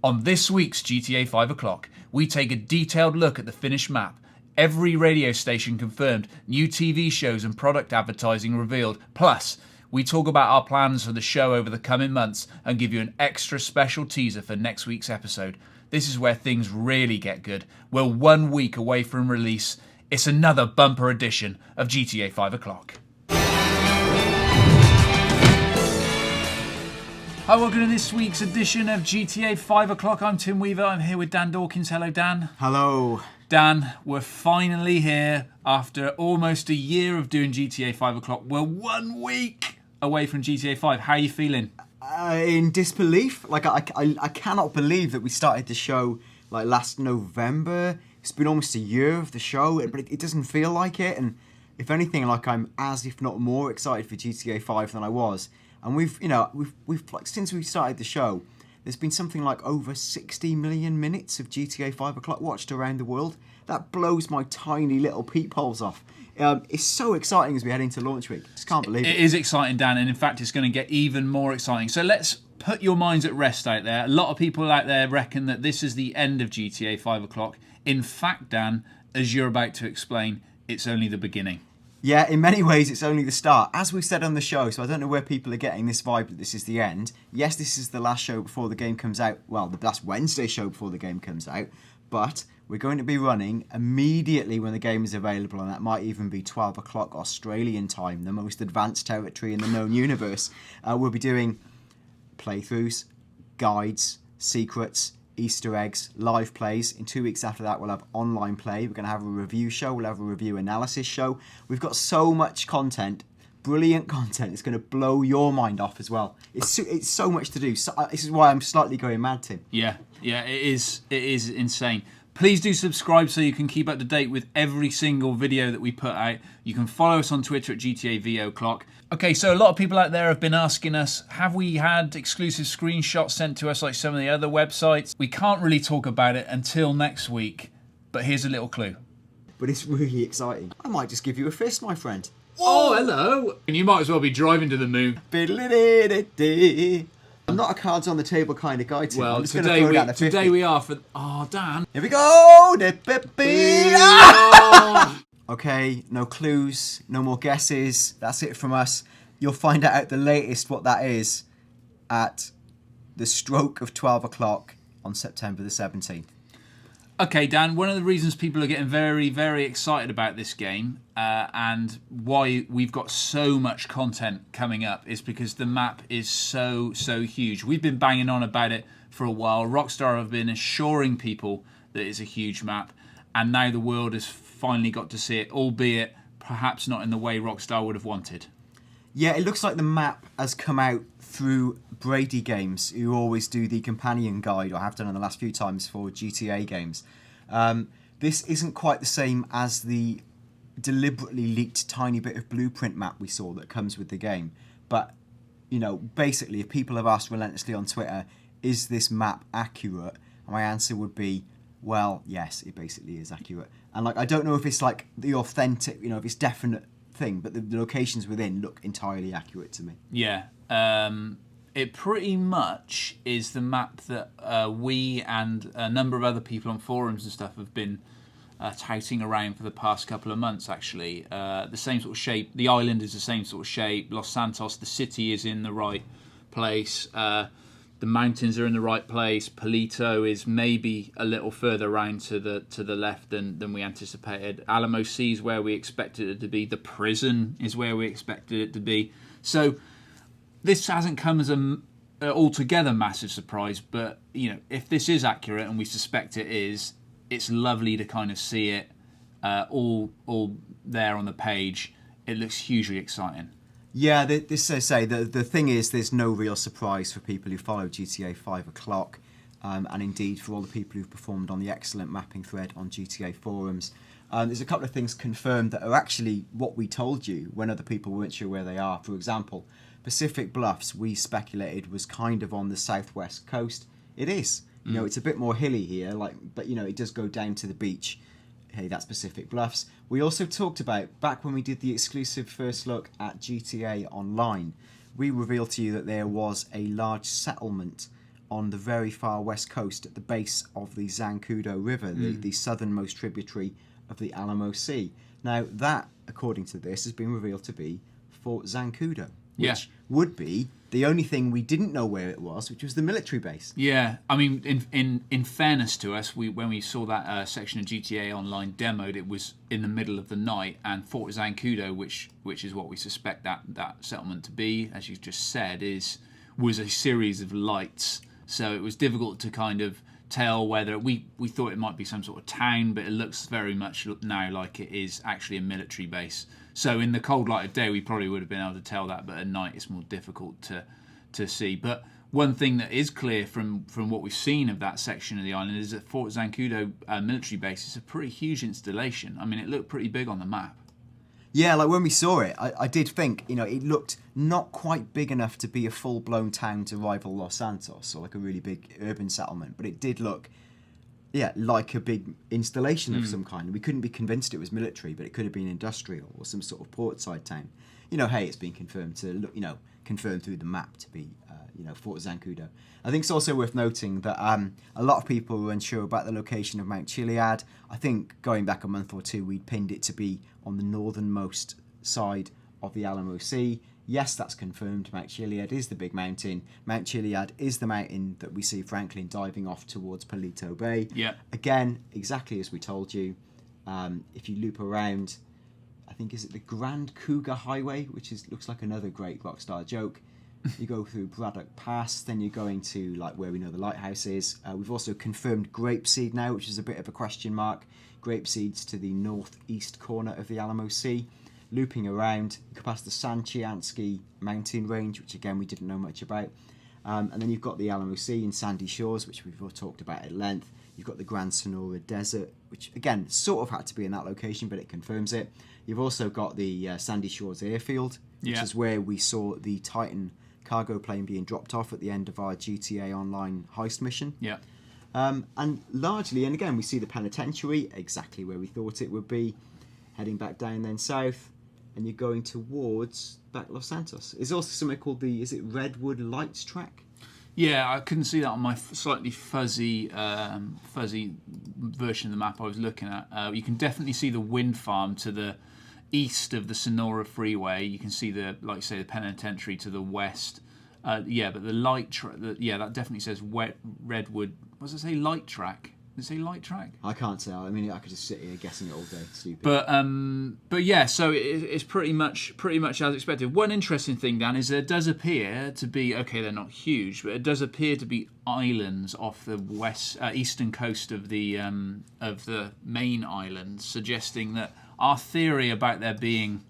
On this week's GTA 5 o'clock, we take a detailed look at the finished map. Every radio station confirmed, new TV shows and product advertising revealed. Plus, we talk about our plans for the show over the coming months and give you an extra special teaser for next week's episode. This is where things really get good. We're 1 week away from release. It's another bumper edition of GTA 5 o'clock. Hi, welcome to this week's edition of GTA 5 o'clock. I'm Tim Weaver. I'm here with Dan Dawkins. Hello, Dan. Hello. Dan, we're finally here after almost a year of doing GTA 5 o'clock. We're 1 week away from GTA 5. How are you feeling? In disbelief. I cannot believe that we started the show last November. It's been almost a year of the show, but it doesn't feel like it. And if anything, I'm as if not more excited for GTA 5 than I was. And we've since we started the show, there's been something like over 60 million minutes of GTA 5 o'clock watched around the world. That blows my tiny little peepholes off. It's so exciting as we head into launch week. Just can't believe it. It is exciting, Dan, and in fact it's going to get even more exciting. So let's put your minds at rest out there. A lot of people out there reckon that this is the end of GTA 5 o'clock. In fact, Dan, as you're about to explain, it's only the beginning. Yeah, in many ways, it's only the start. As we've said on the show, so I don't know where people are getting this vibe that this is the end. Yes, this is the last show before the game comes out. Well, the last Wednesday show before the game comes out. But we're going to be running immediately when the game is available, and that might even be 12 o'clock Australian time, the most advanced territory in the known universe. We'll be doing playthroughs, guides, secrets, Easter eggs, live plays. In 2 weeks after that, we'll have online play. We're going to have a review show. We'll have a review analysis show. We've got so much content, brilliant content. It's going to blow your mind off as well. It's so much to do. So, this is why I'm slightly going mad, Tim. Yeah, it is insane. Please do subscribe so you can keep up to date with every single video that we put out. You can follow us on Twitter at GTA O'clock. Okay, so a lot of people out there have been asking us, have we had exclusive screenshots sent to us like some of the other websites? We can't really talk about it until next week, but here's a little clue. But it's really exciting. I might just give you a fist, my friend. Oh, hello. And you might as well be driving to the moon. I'm not a cards on the table kind of guy, Tim. Well, I'm just today we are for... Oh, Dan. Here we go! Okay, no clues, no more guesses. That's it from us. You'll find out at the latest what that is at the stroke of 12 o'clock on September the 17th. Okay, Dan, one of the reasons people are getting very, very excited about this game and why we've got so much content coming up is because the map is so huge. We've been banging on about it for a while. Rockstar have been assuring people that it's a huge map, and now the world has finally got to see it, albeit perhaps not in the way Rockstar would have wanted. Yeah, it looks like the map has come out through Brady Games, who always do the companion guide, or have done in the last few times for GTA games. This isn't quite the same as the deliberately leaked tiny bit of blueprint map we saw that comes with the game. But, basically, if people have asked relentlessly on Twitter, is this map accurate? My answer would be, well, yes, it basically is accurate. And I don't know if it's the authentic, if it's definite thing, but the locations within look entirely accurate to me. Yeah, it pretty much is the map that we and a number of other people on forums and stuff have been touting around for the past couple of months, actually. The same sort of shape, the island is the same sort of shape, Los Santos, the city is in the right place, the mountains are in the right place, Palito is maybe a little further around to the left than we anticipated, Alamo Sea is where we expected it to be, the prison is where we expected it to be. So this hasn't come as an altogether massive surprise, but if this is accurate, and we suspect it is, it's lovely to kind of see it all there on the page. It looks hugely exciting. Yeah, the thing is, there's no real surprise for people who follow GTA 5 o'clock, and indeed for all the people who've performed on the excellent mapping thread on GTA forums. There's a couple of things confirmed that are actually what we told you when other people weren't sure where they are. For example, Pacific Bluffs, we speculated, was kind of on the southwest coast. It is. It's a bit more hilly here, but it does go down to the beach. Hey, that's Pacific Bluffs. We also talked about, back when we did the exclusive first look at GTA Online, we revealed to you that there was a large settlement on the very far west coast at the base of the Zancudo River, the southernmost tributary of the Alamo Sea. Now, that, according to this, has been revealed to be Fort Zancudo, which would be the only thing we didn't know where it was, which was the military base. Yeah, I mean, in fairness to us, when we saw that section of GTA Online demoed, it was in the middle of the night, and Fort Zancudo, which is what we suspect that settlement to be, as you just said, was a series of lights. So it was difficult to kind of tell whether we thought it might be some sort of town, but it looks very much now like it is actually a military base. So in the cold light of day, we probably would have been able to tell that, but at night it's more difficult to see. But one thing that is clear from what we've seen of that section of the island is that Fort Zancudo military base is a pretty huge installation. I mean, it looked pretty big on the map. Yeah, like when we saw it, I did think, it looked not quite big enough to be a full-blown town to rival Los Santos, or like a really big urban settlement, but it did look, like a big installation of some kind. We couldn't be convinced it was military, but it could have been industrial or some sort of portside town. Hey, it's been confirmed to look, confirmed through the map to be, Fort Zancudo. I think it's also worth noting that a lot of people were unsure about the location of Mount Chiliad. I think going back a month or two, we'd pinned it to be on the northernmost side of the Alamo Sea. Yes, that's confirmed. Mount Chiliad is the big mountain. Mount Chiliad is the mountain that we see Franklin diving off towards Palito Bay. Yeah. Again, exactly as we told you. If you loop around, I think, is it the Grand Cougar Highway, which looks like another great Rockstar joke. You go through Braddock Pass, then you're going to where we know the lighthouse is. We've also confirmed Grapeseed now, which is a bit of a question mark. Grapeseed's to the northeast corner of the Alamo Sea. Looping around, you go past the San Chiansky mountain range, which again we didn't know much about. And then you've got the Alamo Sea and Sandy Shores, which we've all talked about at length. You've got the Grand Sonora Desert, which again sort of had to be in that location, but it confirms it. You've also got the Sandy Shores Airfield, which is where we saw the Titan cargo plane being dropped off at the end of our GTA Online heist mission. Yeah. And largely, and again, we see the penitentiary, exactly where we thought it would be, heading back down then south, and you're going towards back Los Santos. There's also something called is it Redwood Lights Track? Yeah, I couldn't see that on my slightly fuzzy version of the map I was looking at. You can definitely see the wind farm to the east of the Sonora Freeway. You can see the penitentiary to the west. But the light track, that definitely says Redwood. What does it say? Light track. Does it say light track? I can't tell. I mean, I could just sit here guessing it all day. Stupid. But yeah, so it's pretty much as expected. One interesting thing, Dan, is there does appear to be, okay, they're not huge, but it does appear to be islands off the eastern coast of the main island, suggesting that our theory about there being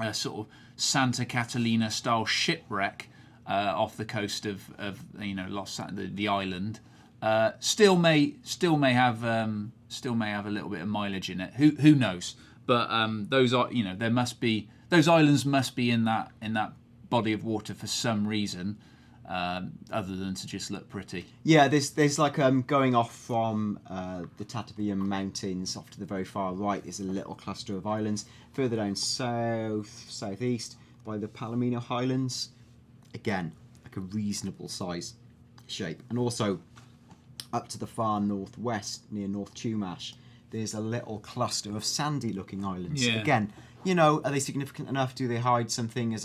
a sort of Santa Catalina style shipwreck off the coast of the island. Still may have a little bit of mileage in it. Who knows? But those islands must be in that body of water for some reason, other than to just look pretty. Yeah, there's like going off from the Tataviam Mountains off to the very far right is a little cluster of islands. Further down southeast by the Palomino Highlands, again like a reasonable size shape, and also up to the far northwest near North Chumash, there's a little cluster of sandy-looking islands. Yeah. Again, are they significant enough? Do they hide something as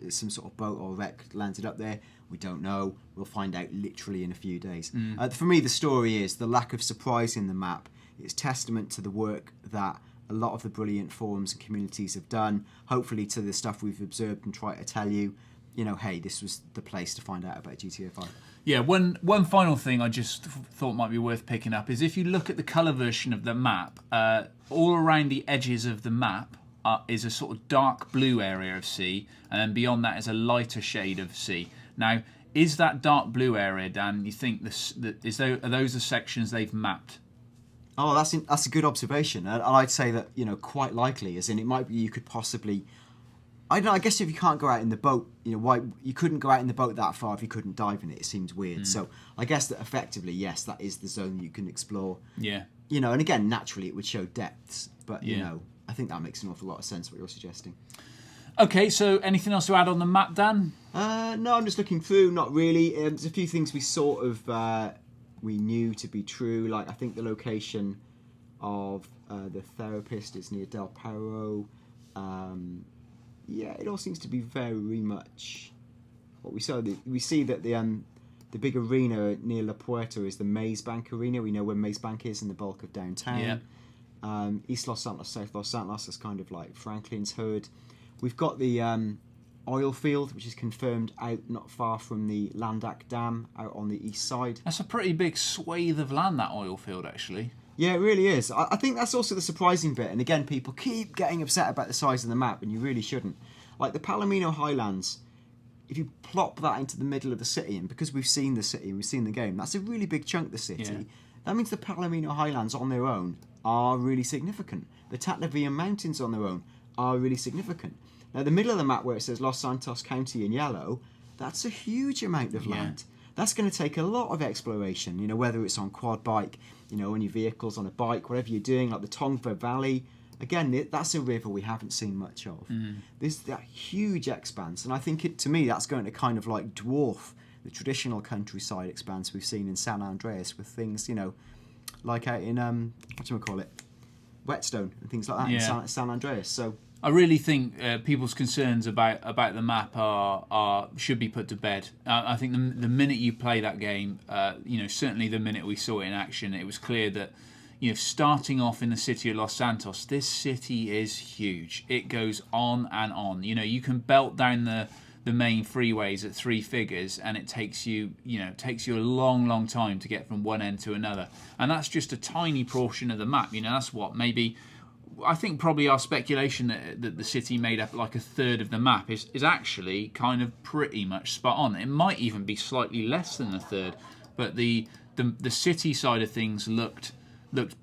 some sort of boat or wreck landed up there? We don't know. We'll find out literally in a few days. For me, the story is the lack of surprise in the map. It's testament to the work that a lot of the brilliant forums and communities have done, hopefully to the stuff we've observed and try to tell you, hey, this was the place to find out about GTA 5. Yeah, one final thing I just thought might be worth picking up is if you look at the colour version of the map, all around the edges of the map is a sort of dark blue area of sea, and then beyond that is a lighter shade of sea. Now, is that dark blue area, Dan, you think are those the sections they've mapped? Oh, that's a good observation, and I'd say that quite likely, as in it might be you could possibly. I don't know. I guess if you can't go out in the boat, why you couldn't go out in the boat that far if you couldn't dive in it. It seems weird. So I guess that effectively, yes, that is the zone you can explore. Yeah. And again, naturally, it would show depths, but I think that makes an awful lot of sense what you're suggesting. Okay, so anything else to add on the map, Dan? No, I'm just looking through. Not really. There's a few things we sort of we knew to be true. Like I think the location of the therapist is near Del Perro. Yeah, it all seems to be very much what we saw. We see that the big arena near La Puerta is the Maze Bank Arena. We know where Maze Bank is in the bulk of downtown. Yeah. East Los Santos, South Los Santos is kind of like Franklin's hood. We've got the oil field, which is confirmed out not far from the Landak Dam out on the east side. That's a pretty big swathe of land, that oil field, actually. Yeah, it really is. I think that's also the surprising bit. And again, people keep getting upset about the size of the map, and you really shouldn't. Like the Palomino Highlands, if you plop that into the middle of the city, and because we've seen the city and we've seen the game, that's a really big chunk of the city. Yeah. That means the Palomino Highlands on their own are really significant. The Tatlavian Mountains on their own are really significant. Now, the middle of the map where it says Los Santos County in yellow, that's a huge amount of land. That's going to take a lot of exploration, you know, whether it's on quad bike, you know, on your vehicles, on a bike, whatever you're doing, like the Tongva Valley. Again, that's a river we haven't seen much of. There's that huge expanse, and I think, to me, that's going to kind of like dwarf the traditional countryside expanse we've seen in San Andreas with things, you know, like out in, Whetstone and things like that in San Andreas. So I really think people's concerns about the map should be put to bed. I think the minute you play that game, you know, certainly the minute we saw it in action, it was clear that, you know, starting off in the city of Los Santos, this city is huge. It goes on and on. You know, you can belt down the main freeways at 3 figures, and it takes you a long time to get from one end to another. And that's just a tiny portion of the map. You know, that's what maybe. I think probably our speculation that the city made up like a third of the map is actually kind of pretty much spot on. It might even be slightly less than a third, but the city side of things looked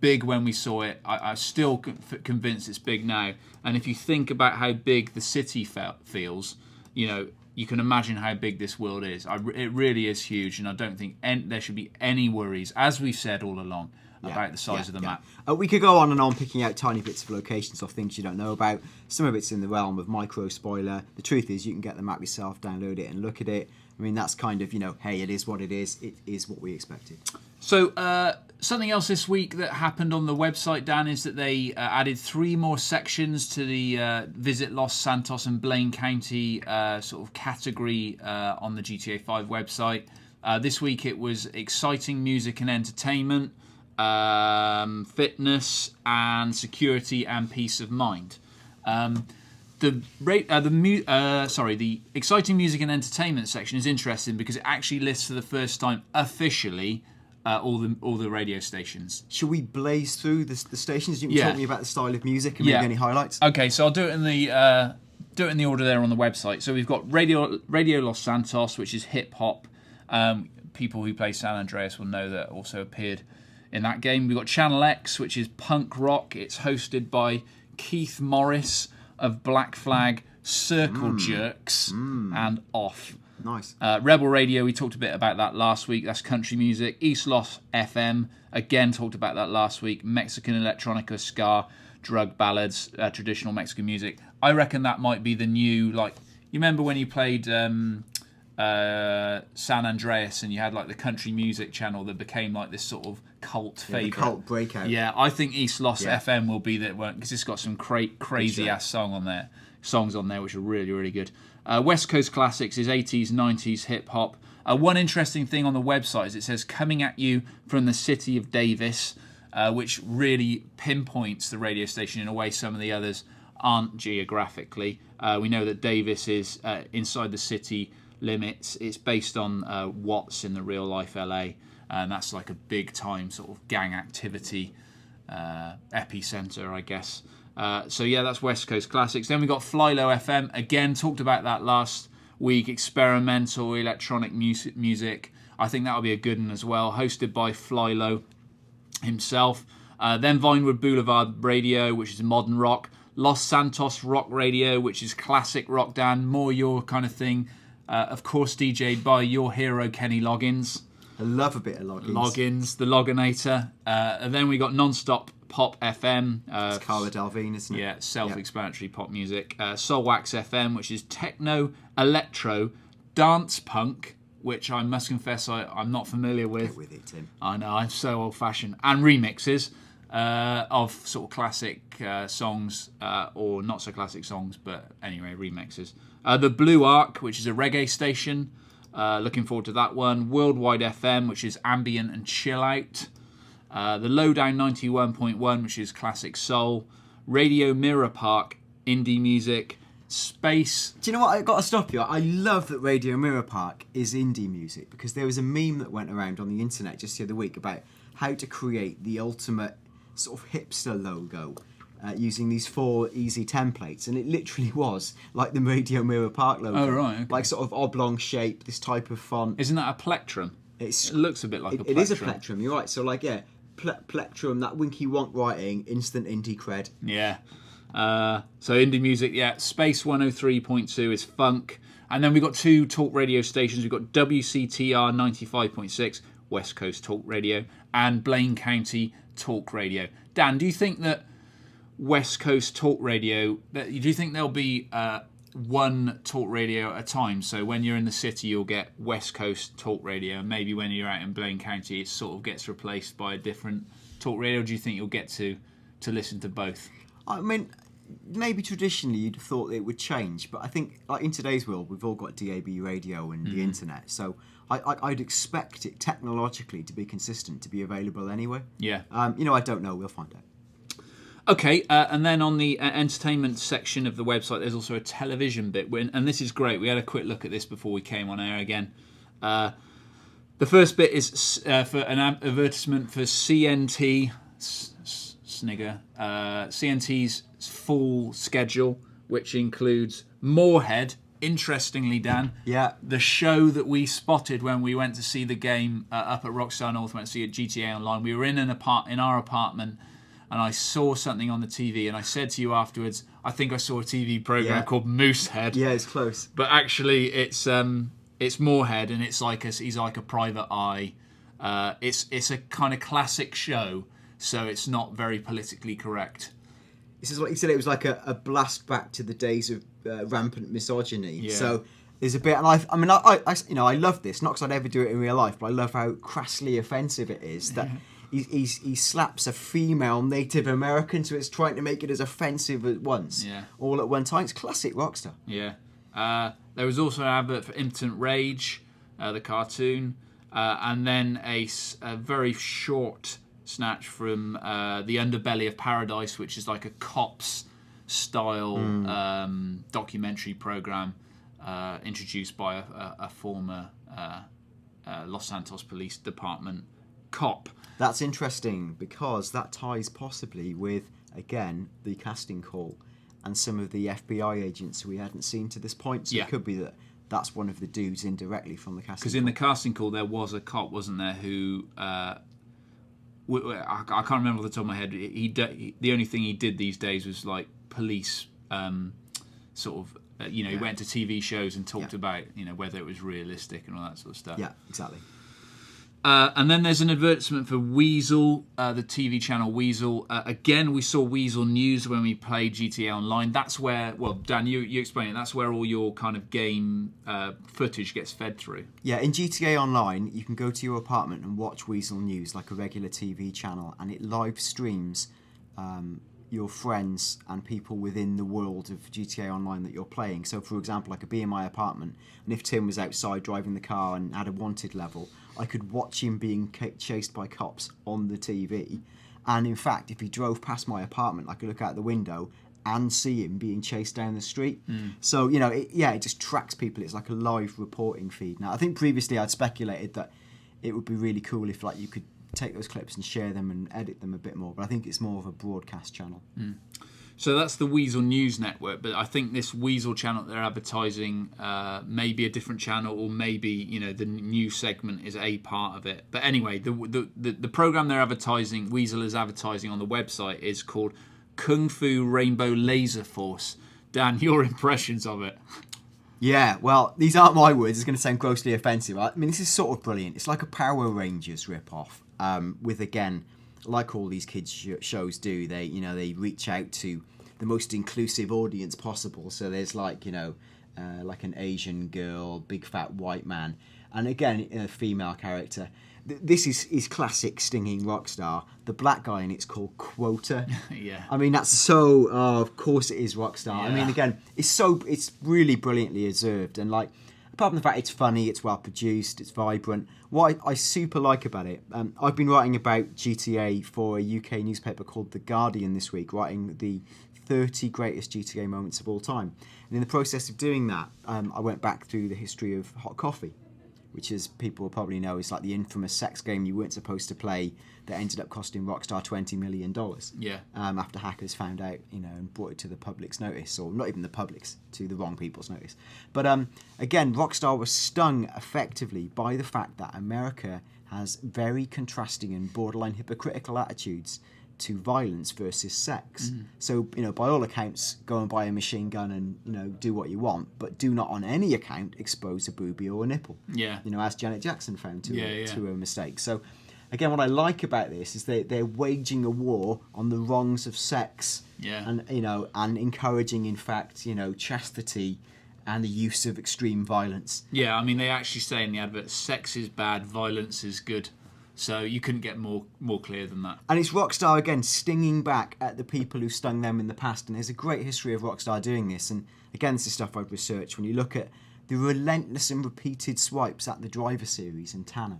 big when we saw it. I'm still convinced it's big now. And if you think about how big the city feels, you know, you can imagine how big this world is. It really is huge, and I don't think there should be any worries, as we've said all along, about the size of the map. We could go on and on picking out tiny bits of locations of things you don't know about. Some of it's in the realm of micro spoiler. The truth is you can get the map yourself, download it and look at it. I mean, that's kind of, you know, hey, it is what it is. It is what we expected. So something else this week that happened on the website, Dan, is that they added 3 more sections to the Visit Los Santos and Blaine County sort of category on the GTA 5 website. This week it was exciting music and entertainment, fitness, and security and peace of mind. The exciting music and entertainment section is interesting because it actually lists for the first time officially all the radio stations. Should we blaze through the stations? You can talk to me about the style of music and maybe any highlights. Okay, so I'll do it in the order there on the website. So we've got Radio Los Santos, which is hip hop. People who play San Andreas will know that also appeared in that game. We've got Channel X, which is punk rock. It's hosted by Keith Morris of Black Flag, Circle Jerks, and Off. Nice. Rebel Radio, we talked a bit about that last week. That's country music. East Los FM, again talked about that last week. Mexican electronica, ska, drug ballads, traditional Mexican music. I reckon that might be the new, like, you remember when you played San Andreas and you had like the country music channel that became like this sort of cult favourite. The cult breakout. Yeah, I think East Los FM will be that one because it's got some crazy ass songs on there which are really, really good. West Coast Classics is 80s, 90s hip hop. One interesting thing on the website is it says coming at you from the city of Davis, which really pinpoints the radio station in a way some of the others aren't geographically. We know that Davis is inside the city limits. It's based on Watts in the real life LA, and that's like a big time sort of gang activity epicenter, I guess. So yeah, that's West Coast Classics. Then we got Flylow FM. Again, talked about that last week. Experimental electronic music. I think that'll be a good one as well. Hosted by Flylow himself. Then Vinewood Boulevard Radio, which is modern rock. Los Santos Rock Radio, which is classic rock, Dan. More your kind of thing. Of course, DJ'd by your hero Kenny Loggins. I love a bit of Loggins. Loggins, the Loginator. And then we got Non-Stop Pop FM. It's Cara Delevingne, isn't it? Yeah, self-explanatory pop music. Soulwax FM, which is techno, electro, dance punk, which I must confess I'm not familiar with. Get with it, Tim. I know, I'm so old-fashioned. And remixes of sort of classic songs, or not so classic songs, but anyway, remixes. The Blue Arc, which is a reggae station. Looking forward to that one. Worldwide FM, which is ambient and chill out. The Lowdown 91.1, which is classic soul. Radio Mirror Park, indie music. Space. Do you know what? I've got to stop you. I love that Radio Mirror Park is indie music, because there was a meme that went around on the internet just the other week about how to create the ultimate sort of hipster logo using these 4 easy templates, and it literally was like the Radio Mirror Park logo. Oh, right. Okay. Like sort of oblong shape, this type of font. Isn't that a plectrum? It looks a bit like a plectrum. It is a plectrum, you're right. So like, yeah, plectrum, that Winky Wonk writing, instant indie cred. Yeah. So indie music, yeah. Space 103.2 is funk. And then we've got 2 talk radio stations. We've got WCTR 95.6, West Coast Talk Radio, and Blaine County Talk Radio. Dan, do you think that West Coast Talk Radio, do you think there'll be one talk radio at a time? So when you're in the city, you'll get West Coast Talk Radio, and maybe when you're out in Blaine County, it sort of gets replaced by a different talk radio? Or do you think you'll get to listen to both? I mean, maybe traditionally you'd have thought it would change, but I think like in today's world, we've all got DAB radio and the internet, so I'd expect it technologically to be consistent, to be available anyway. Yeah. I don't know. We'll find out. Okay, and then on the entertainment section of the website, there's also a television bit, and this is great. We had a quick look at this before we came on air again. The first bit is for an advertisement for CNT, snigger, CNT's full schedule, which includes Moorhead. Interestingly, Dan, yeah, the show that we spotted when we went to see the game up at Rockstar North, went to see it GTA Online. We were in our apartment, and I saw something on the TV, and I said to you afterwards, I think I saw a TV program called Moosehead. Yeah, it's close, but actually it's Moorhead, and he's like a private eye. It's a kind of classic show, so it's not very politically correct. This is what you said. It was like a blast back to the days of rampant misogyny. Yeah. So there's a bit, and I love this, not because I'd ever do it in real life, but I love how crassly offensive it is that he slaps a female Native American, so it's trying to make it as offensive at once, all at one time. It's classic Rockstar. Yeah. There was also an advert for Impotent Rage, the cartoon, and then a very short snatch from The Underbelly of Paradise, which is like a cops style documentary program introduced by a former Los Santos Police Department cop. That's interesting, because that ties possibly with, again, the casting call and some of the FBI agents we hadn't seen to this point. So it could be that that's one of the dudes indirectly from the casting call. Because in the casting call there was a cop, wasn't there, who I can't remember off the top of my head. The only thing he did these days was like police sort of, he went to TV shows and talked about, whether it was realistic and all that sort of stuff. Yeah, exactly. And then there's an advertisement for Weasel, the TV channel Weasel. Again, we saw Weasel News when we played GTA Online. That's where, well, Dan, you explain it. That's where all your kind of game footage gets fed through. Yeah, in GTA Online, you can go to your apartment and watch Weasel News like a regular TV channel, and it live streams your friends and people within the world of GTA Online that you're playing. So, for example, I could be in my apartment, and if Tim was outside driving the car and had a wanted level, I could watch him being chased by cops on the TV. And in fact, if he drove past my apartment, I could look out the window and see him being chased down the street. So, it just tracks people. It's like a live reporting feed. Now, I think previously I'd speculated that it would be really cool if you could take those clips and share them and edit them a bit more, but I think it's more of a broadcast channel. So that's the Weasel News Network, but I think this Weasel channel they're advertising may be a different channel, or maybe the new segment is a part of it. But anyway, the program they're advertising, Weasel is advertising on the website, is called Kung Fu Rainbow Laser Force. Dan, your impressions of it? Yeah, well, these aren't my words. It's going to sound grossly offensive. I mean, this is sort of brilliant. It's like a Power Rangers rip-off, with, again, like all these kids shows do. They reach out to the most inclusive audience possible. So there's like like an Asian girl, big fat white man, and again a female character. This is classic stinging Rockstar. The black guy in it's called Quota. Yeah. I mean, that's so. Of course, it is Rockstar. Yeah. I mean, again, it's really brilliantly observed, and like, apart from the fact it's funny, it's well produced, it's vibrant. What I super like about it, I've been writing about GTA for a UK newspaper called The Guardian this week, writing the 30 greatest GTA moments of all time. And in the process of doing that, I went back through the history of hot coffee, which, as people probably know, is like the infamous sex game you weren't supposed to play that ended up costing Rockstar $20 million. Yeah. After hackers found out, and brought it to the public's notice, or not even the public's, to the wrong people's notice. But again, Rockstar was stung effectively by the fact that America has very contrasting and borderline hypocritical attitudes to violence versus sex. So, by all accounts, go and buy a machine gun and, do what you want, but do not on any account expose a boobie or a nipple. Yeah. As Janet Jackson found to a mistake. So, again, what I like about this is they're waging a war on the wrongs of sex. Yeah. And, and encouraging, in fact, chastity and the use of extreme violence. Yeah, I mean, they actually say in the advert, sex is bad, violence is good. So you couldn't get more clear than that. And it's Rockstar, again, stinging back at the people who stung them in the past. And there's a great history of Rockstar doing this. And again, this is stuff I've researched. When you look at the relentless and repeated swipes at the Driver series and Tanner.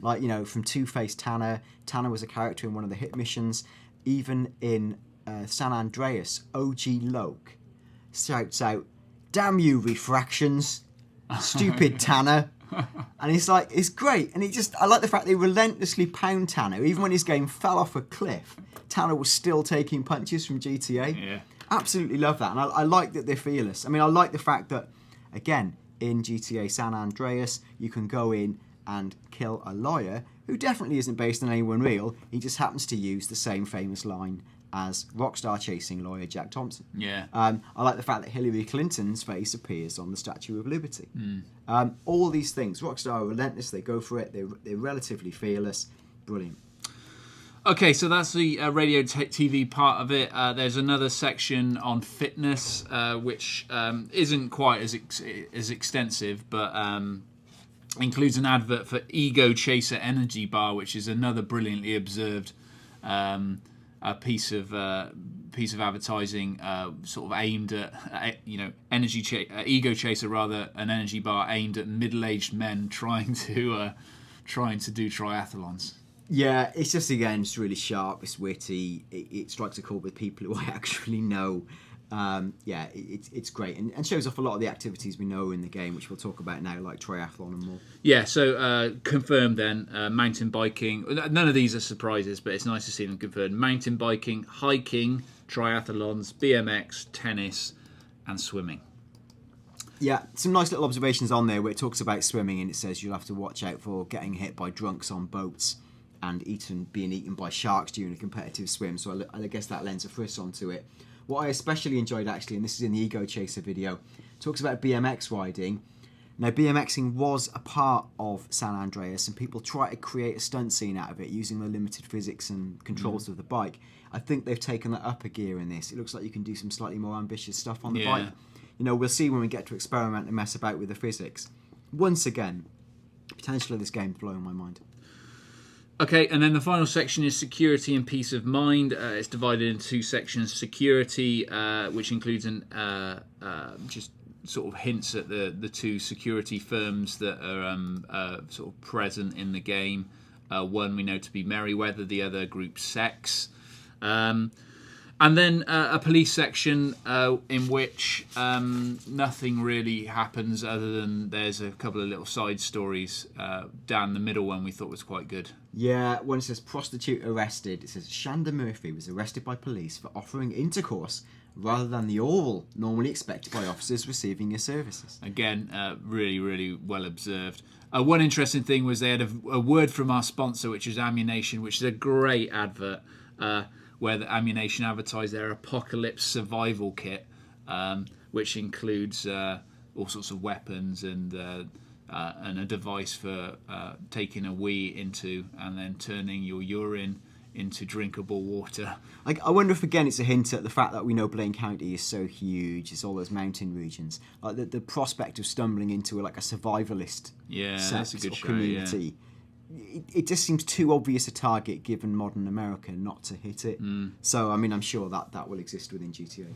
Like, from Two-Face Tanner. Tanner was a character in one of the hit missions. Even in San Andreas, OG Loke shouts out, "Damn you, refractions, stupid Tanner." And it's great. And I like the fact they relentlessly pound Tanner. Even when his game fell off a cliff, Tanner was still taking punches from GTA. Yeah. Absolutely love that. And I like that they're fearless. I mean, I like the fact that, again, in GTA San Andreas, you can go in and kill a lawyer who definitely isn't based on anyone real. He just happens to use the same famous line as Rockstar chasing lawyer Jack Thompson. Yeah. I like the fact that Hillary Clinton's face appears on the Statue of Liberty. All these things. Rockstar are relentless. They go for it. They're relatively fearless. Brilliant. Okay, so that's the radio TV part of it. There's another section on fitness, which isn't quite as extensive, but includes an advert for Ego Chaser Energy Bar, which is another brilliantly observed a piece of advertising, sort of aimed at Ego Chaser, rather, an energy bar aimed at middle-aged men trying to do triathlons. Yeah, it's just, again, it's really sharp, it's witty, it strikes a chord with people who I actually know. It's great, and shows off a lot of the activities we know in the game, which we'll talk about now, like triathlon and more. Yeah, so confirmed then, mountain biking. None of these are surprises, but it's nice to see them confirmed. Mountain biking, hiking, triathlons, BMX, tennis, and swimming. Yeah, some nice little observations on there where it talks about swimming, and it says you'll have to watch out for getting hit by drunks on boats and being eaten by sharks during a competitive swim. So I guess that lends a frisk onto it. What I especially enjoyed, actually, and this is in the Ego Chaser video, talks about BMX riding. Now, BMXing was a part of San Andreas, and people try to create a stunt scene out of it using the limited physics and controls of the bike. I think they've taken that up a gear in this. It looks like you can do some slightly more ambitious stuff on the bike. We'll see when we get to experiment and mess about with the physics. Once again, the potential of this game is blowing my mind. Okay, and then the final section is security and peace of mind. It's divided into two sections. Security, which includes just sort of hints at the two security firms that are sort of present in the game. One we know to be Merryweather, the other Group Sex. And then a police section in which nothing really happens other than there's a couple of little side stories. Down the middle one we thought was quite good. Yeah, when it says prostitute arrested, it says Shanda Murphy was arrested by police for offering intercourse rather than the oral normally expected by officers receiving your services. Again, really, really well observed. One interesting thing was they had a word from our sponsor, which is Ammunition, which is a great advert. Where the Ammunition advertise their Apocalypse Survival Kit, which includes all sorts of weapons and a device for taking a wee into and then turning your urine into drinkable water. Like, I wonder if again it's a hint at the fact that we know Blaine County is so huge. It's all those mountain regions. Like the prospect of stumbling into like a survivalist That's a good or show, community. It just seems too obvious a target given modern America not to hit it. So I mean, I'm sure that will exist within GTA.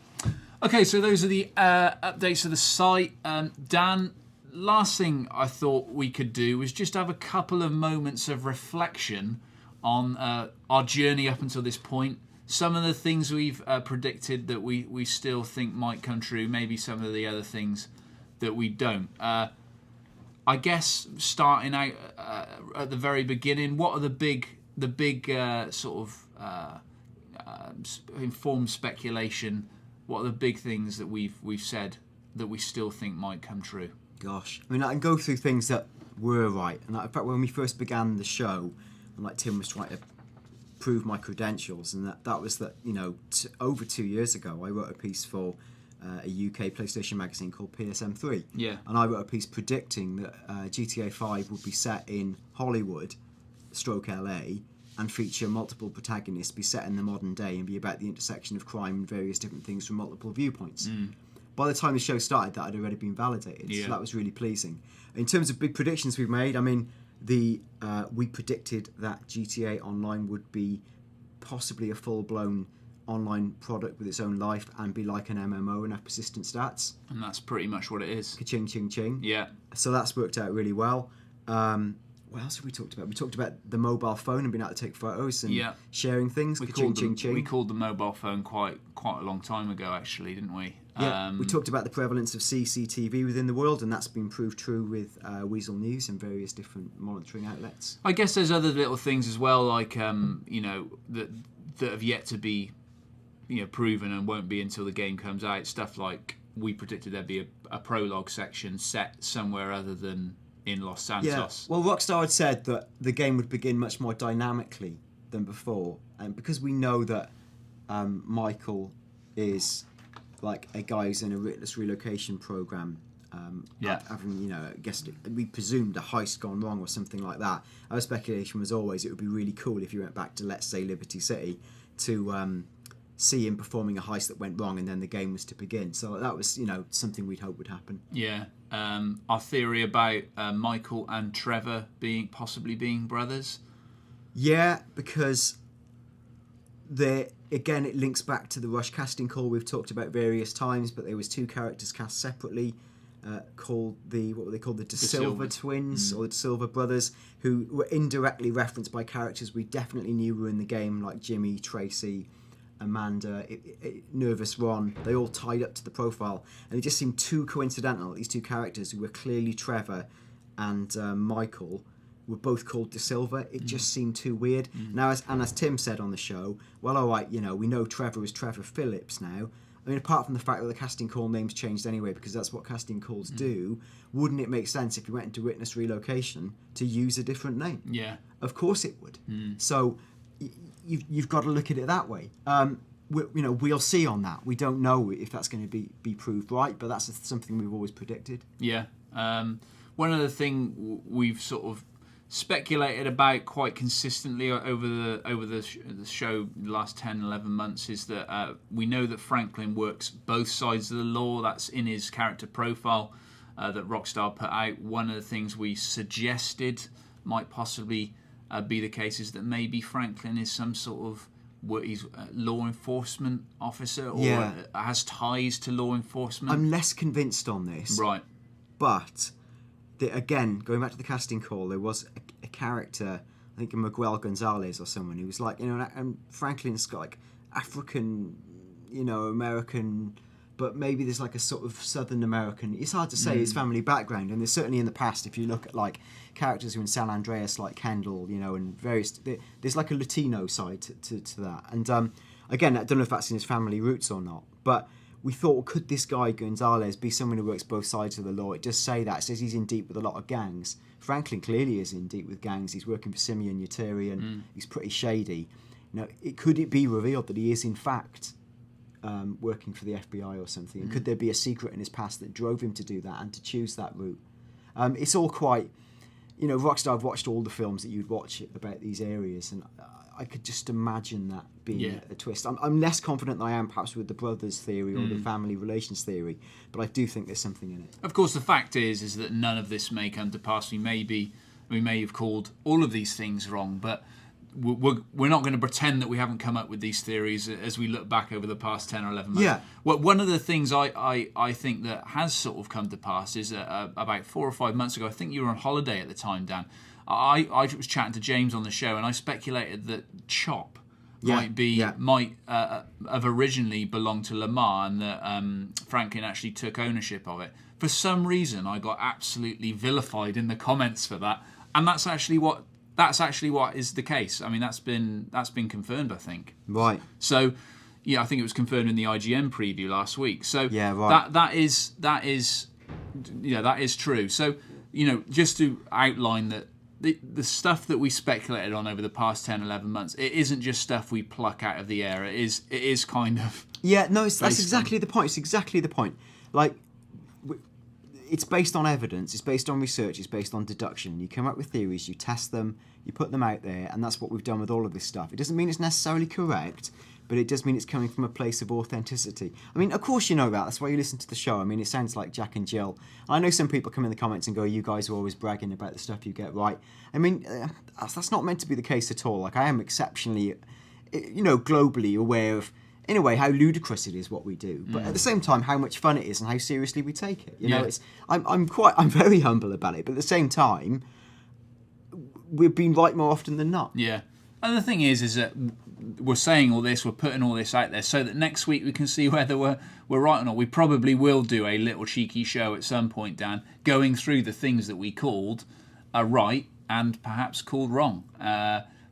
Okay, so those are the updates of the site. Dan, last thing I thought we could do was just have a couple of moments of reflection on our journey up until this point. Some of the things we've predicted that we still think might come true, maybe some of the other things that we don't. I guess starting out at the very beginning, what are the big sort of informed speculation? What are the big things that we've said that we still think might come true? Gosh, I mean, I can go through things that were right. And in fact, when we first began the show, and like Tim was trying to prove my credentials, and that was that, you know, over 2 years ago, I wrote a piece for a UK PlayStation magazine called PSM3. Yeah. And I wrote a piece predicting that GTA 5 would be set in Hollywood, stroke LA, and feature multiple protagonists, be set in the modern day, and be about the intersection of crime and various different things from multiple viewpoints. By the time the show started, that had already been validated, so that was really pleasing. In terms of big predictions we've made, I mean, we predicted that GTA Online would be possibly a full-blown online product with its own life and be like an MMO and have persistent stats. And that's pretty much what it is. Ka-ching, ching, ching. Yeah. So that's worked out really well. What else have we talked about? We talked about the mobile phone and being able to take photos and sharing things. Ka-ching, ching, ching. We called the mobile phone quite a long time ago, actually, didn't we? Yeah, we talked about the prevalence of CCTV within the world, and that's been proved true with Weasel News and various different monitoring outlets. I guess there's other little things as well, like you know, that have yet to be, you know, proven and won't be until the game comes out. Stuff like we predicted there'd be a prologue section set somewhere other than in Los Santos. Yeah. Well, Rockstar had said that the game would begin much more dynamically than before, and because we know that Michael is like a guy who's in a witness relocation program, having, you know, I guess we presumed a heist gone wrong or something like that. Our speculation was always it would be really cool if you went back to, let's say, Liberty City to see him performing a heist that went wrong, and then the game was to begin. So that was, you know, something we'd hope would happen. Yeah. Our theory about Michael and Trevor possibly being brothers. Yeah, because again, it links back to the Rush casting call we've talked about various times, but there was two characters cast separately, called the De Silva twins or the De Silva brothers, who were indirectly referenced by characters we definitely knew were in the game, like Jimmy, Tracy, Amanda, Nervous Ron. They all tied up to the profile, and it just seemed too coincidental. These two characters, who were clearly Trevor and Michael, were both called De Silva. It just seemed too weird. Now, as Tim said on the show, well, all right, you know, we know Trevor is Trevor Phillips now. I mean, apart from the fact that the casting call names changed anyway, because that's what casting calls do, wouldn't it make sense if you went into witness relocation to use a different name? Yeah. Of course it would. So you've got to look at it that way. We'll see on that. We don't know if that's going to be proved right, but that's something we've always predicted. Yeah. One other thing we've sort of speculated about quite consistently over the show the last 10, 11 months is that we know that Franklin works both sides of the law. That's in his character profile that Rockstar put out. One of the things we suggested might possibly be the case is that maybe Franklin is some sort of he's a law enforcement officer or has ties to law enforcement. I'm less convinced on this. Right. But again, going back to the casting call, there was a character, I think Miguel Gonzalez or someone, who was like, you know, and Franklin's got like African, you know, American, but maybe there's like a sort of Southern American. It's hard to say his family background, and there's certainly in the past, if you look at like characters who are in San Andreas, like Kendall, you know, and various, there's like a Latino side to that. And again, I don't know if that's in his family roots or not, but we thought, could this guy Gonzalez be someone who works both sides of the law? It does say that. It says he's in deep with a lot of gangs. Franklin clearly is in deep with gangs. He's working for Simeon Uteri, and he's pretty shady. You know, could it be revealed that he is in fact working for the FBI or something? And could there be a secret in his past that drove him to do that and to choose that route? It's all quite, Rockstar. I've watched all the films that you'd watch about these areas, and I could just imagine that being a twist. I'm less confident than I am perhaps with the brothers theory or the family relations theory, but I do think there's something in it. Of course, the fact is that none of this may come to pass. We may have called all of these things wrong, but we're not going to pretend that we haven't come up with these theories as we look back over the past 10 or 11 months. Yeah. Well, one of the things I think that has sort of come to pass is about 4 or 5 months ago, I think you were on holiday at the time, Dan. I was chatting to James on the show, and I speculated that Chop might have originally belonged to Lamar, and that Franklin actually took ownership of it. For some reason, I got absolutely vilified in the comments for that, and that's actually what is the case. I mean, that's been confirmed, I think. Right. So, I think it was confirmed in the IGN preview last week. So right. that is true. So, just to outline that the stuff that we speculated on over the past 10, 11 months, it isn't just stuff we pluck out of the air. It is kind of... Yeah, no, that's exactly the point. It's exactly the point. Like, it's based on evidence, it's based on research, it's based on deduction. You come up with theories, you test them, you put them out there, and that's what we've done with all of this stuff. It doesn't mean it's necessarily correct, but it does mean it's coming from a place of authenticity. I mean, of course you know that. That's why you listen to the show. I mean, it sounds like Jack and Jill. I know some people come in the comments and go, you guys are always bragging about the stuff you get right. I mean, that's not meant to be the case at all. Like, I am exceptionally, globally aware of, in a way, how ludicrous it is what we do, but at the same time, how much fun it is and how seriously we take it. I'm very humble about it, but at the same time, we've been right more often than not. Yeah, and the thing is that we're saying all this, we're putting all this out there, so that next week we can see whether we're right or not. We probably will do a little cheeky show at some point, Dan, going through the things that we called right and perhaps called wrong.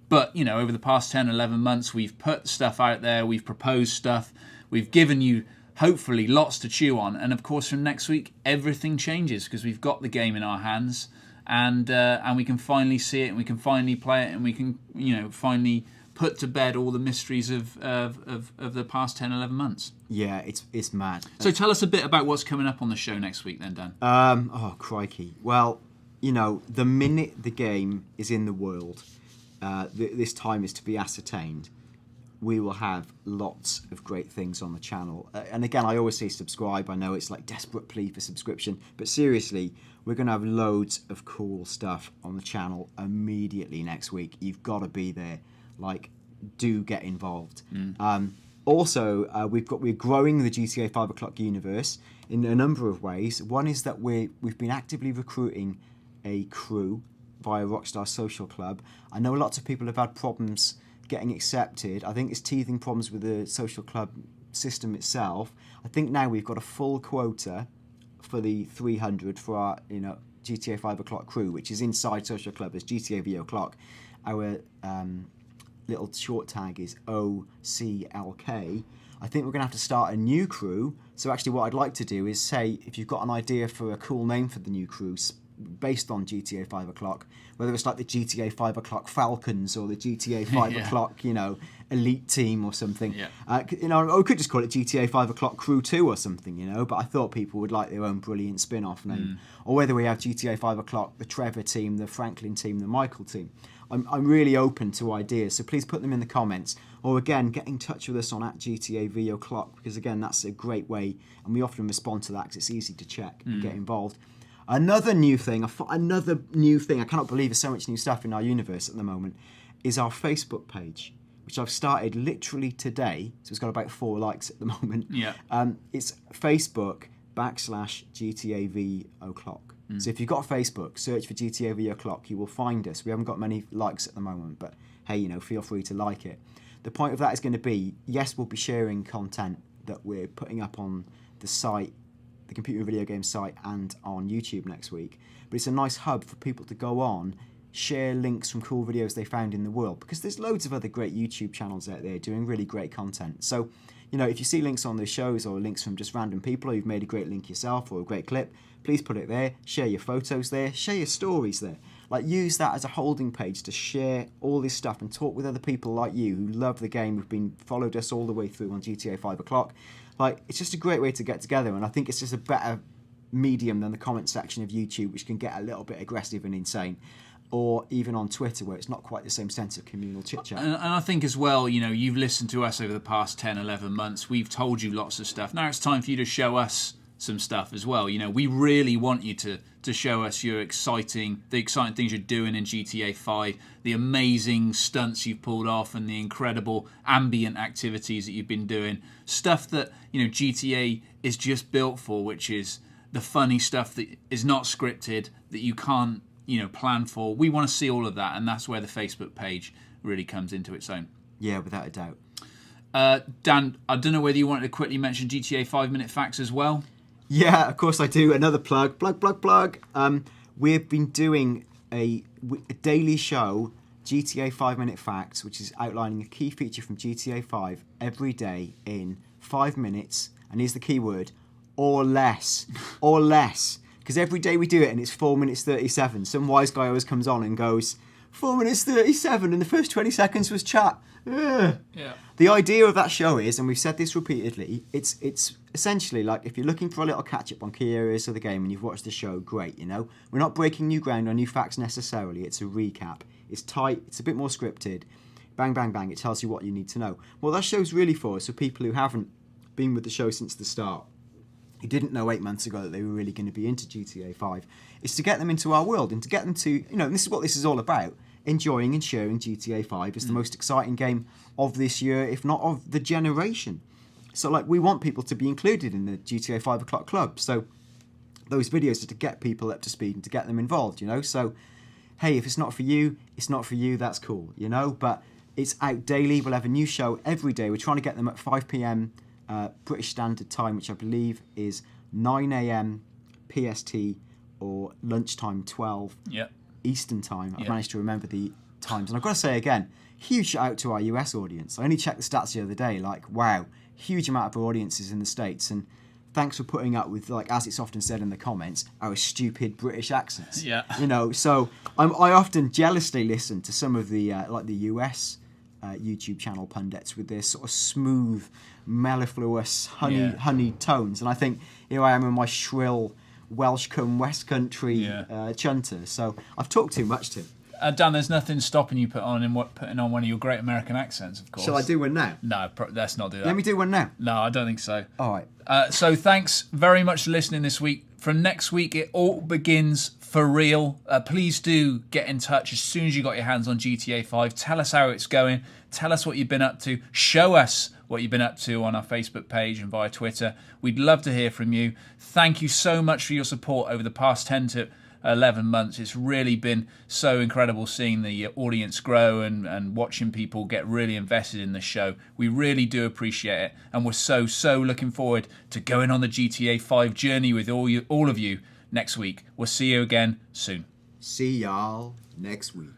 But, over the past 10, 11 months, we've put stuff out there, we've proposed stuff, we've given you, hopefully, lots to chew on. And, of course, from next week, everything changes because we've got the game in our hands and we can finally see it and we can finally play it and we can, finally put to bed all the mysteries of the past 10, 11 months. Yeah, it's mad. So tell us a bit about what's coming up on the show next week then, Dan. Oh, crikey. Well, the minute the game is in the world... this time is to be ascertained, we will have lots of great things on the channel. And again, I always say subscribe. I know it's like desperate plea for subscription, but seriously, we're going to have loads of cool stuff on the channel immediately next week. You've got to be there. Like, do get involved. Also, we're growing the GTA 5 o'clock universe in a number of ways. One is that we've been actively recruiting a crew via Rockstar Social Club. I know lots of people have had problems getting accepted. I think it's teething problems with the Social Club system itself. I think now we've got a full quota for the 300 for our GTA 5 o'clock crew, which is inside Social Club as GTA V o'clock. Our little short tag is OCLK. I think we're going to have to start a new crew. So actually what I'd like to do is say, if you've got an idea for a cool name for the new crew, based on GTA 5 o'clock, whether it's like the GTA 5 o'clock Falcons or the GTA 5 o'clock, elite team or something. Or we could just call it GTA 5 o'clock Crew 2 or something, but I thought people would like their own brilliant spin-off name. Or whether we have GTA 5 o'clock, the Trevor team, the Franklin team, the Michael team. I'm really open to ideas, so please put them in the comments. Or again, get in touch with us on @GTA V o'clock, because again, that's a great way, and we often respond to that because it's easy to check and get involved. Another new thing, I cannot believe there's so much new stuff in our universe at the moment, is our Facebook page, which I've started literally today. So it's got about 4 likes at the moment. Yeah. It's Facebook.com/GTA V o'clock. So if you've got Facebook, search for GTA V o'clock, you will find us. We haven't got many likes at the moment, but hey, feel free to like it. The point of that is going to be, yes, we'll be sharing content that we're putting up on the site, the Computer and Video Game site, and on YouTube next week. But it's a nice hub for people to go on, share links from cool videos they found in the world, because there's loads of other great YouTube channels out there doing really great content. So, if you see links on the shows or links from just random people, or you've made a great link yourself or a great clip, please put it there, share your photos there, share your stories there. like use that as a holding page to share all this stuff and talk with other people like you who love the game, who've followed us all the way through on GTA 5 o'clock. Like, it's just a great way to get together, and I think it's just a better medium than the comment section of YouTube, which can get a little bit aggressive and insane, or even on Twitter, where it's not quite the same sense of communal chit-chat. And I think as well, you know, you've listened to us over the past 10, 11 months. We've told you lots of stuff. Now it's time for you to show us some stuff as well. You know, we really want you to show us the exciting things you're doing in GTA 5, the amazing stunts you've pulled off, and the incredible ambient activities that you've been doing. Stuff that, you know, GTA is just built for, which is the funny stuff that is not scripted, that you can't, you know, plan for. We want to see all of that, and that's where the Facebook page really comes into its own. Yeah, without a doubt. Dan, I don't know whether you wanted to quickly mention GTA 5-minute facts as well. Yeah, of course I do. Another plug. We've been doing a daily show, GTA 5-minute facts, which is outlining a key feature from GTA 5 every day in 5 minutes. And here's the key word: or less. Or less. Because every day we do it and it's 4 minutes 37. Some wise guy always comes on and goes, 4 minutes 37 and the first 20 seconds was chat. Ugh. Yeah. The idea of that show is, and we've said this repeatedly, it's essentially like if you're looking for a little catch-up on key areas of the game and you've watched the show, great, you know. We're not breaking new ground or new facts necessarily. It's a recap. It's tight. It's a bit more scripted. Bang, bang, bang. It tells you what you need to know. Well, that show's really for people who haven't been with the show since the start, who didn't know 8 months ago that they were really going to be into GTA 5, is to get them into our world and to get them to, you know, and this is what this is all about, enjoying and sharing GTA 5 is the most exciting game of this year, if not of the generation. So, like, we want people to be included in the GTA 5 o'clock club. So those videos are to get people up to speed and to get them involved, you know. So, hey, if it's not for you, it's not for you, that's cool, you know. But it's out daily. We'll have a new show every day. We're trying to get them at 5 p.m. British Standard Time, which I believe is 9 a.m. PST or lunchtime 12 Eastern Time. I've managed to remember the times. And I've got to say again, huge shout out to our US audience. I only checked the stats the other day, like, wow, huge amount of our audiences in the States. And thanks for putting up with, like, as it's often said in the comments, our stupid British accents. Yeah. You know, so I often jealously listen to some of the, like, the US YouTube channel pundits with their sort of smooth, mellifluous, honeyed tones. And I think, here I am in my shrill Welsh come West Country chunter. So I've talked too much to him. Dan, there's nothing stopping you putting on one of your great American accents, of course. Shall I do one now? No, let's not do that. Let me do one now. No, I don't think so. All right. So thanks very much for listening this week. From next week, it all begins for real. Please do get in touch as soon as you got your hands on GTA 5. Tell us how it's going. Tell us what you've been up to. Show us what you've been up to on our Facebook page and via Twitter. We'd love to hear from you. Thank you so much for your support over the past 10 to 11 months. It's really been so incredible seeing the audience grow and watching people get really invested in the show. We really do appreciate it, and we're so looking forward to going on the GTA 5 journey with all of you next week. We'll see you again soon. See y'all next week.